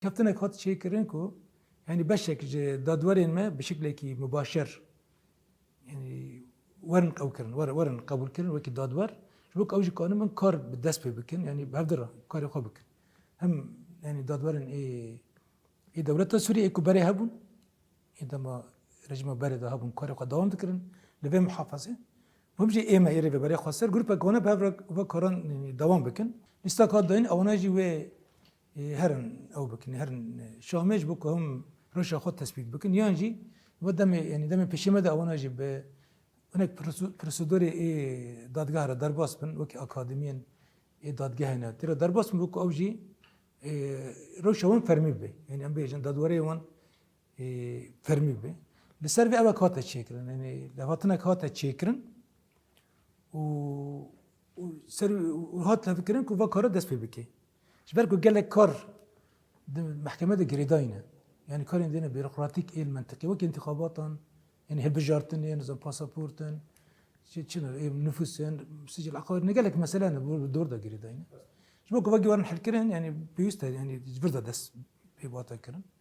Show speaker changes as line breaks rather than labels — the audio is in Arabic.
كابتنك هات شيء كرنكو يعني بشك دادورين ما بشكل كي مباشر يعني ورن أو كرن ورن قبول كرن وكي دادور شبك أوجي كانوا من كار بالدست بكن يعني بهدرة كار يخابك هم يعني دادورين إيه دولة سوريا إيكو بري هبون إذا ما رجم بري هبون كار قدام تكرن لبي محافظة وبيجي إيه ما يري بري خسر جروب كونا بهبرك وكارن يعني دوام بكن استقاد دين أو ناجي و هرن أو بكن هرن شامج بكم روش أخذ تثبيت بكن يانجي ودم يعني دم بشيمة أو ناجي ب هناك بروسيدوري إيه دادجاه درباس بن وكي أكاديميين إيه دادجاه هنا ترى درباس بن بكو أوجي روش وان فرمي به يعني أم بيجن دادوري وان فرمي به لسرفي أبا كاتا تشيكرن يعني لهاتنا كاتا تشيكرن وسر وهات لفكرن كوفا كارا دست بكي شبركو قال لك كار محكمة جريداينة يعني كار عندنا بيروقراطيك إيه المنطقي وكي انتخاباتن يعني هالبجارتن يعني نظام باسبورتن شنو إيه نفوسن سجل عقاري نقول لك مثلا بالدور ده جريداينة شبركو باقي ورن حلكرن يعني بيوستا يعني جبردا دس بيباتا كرن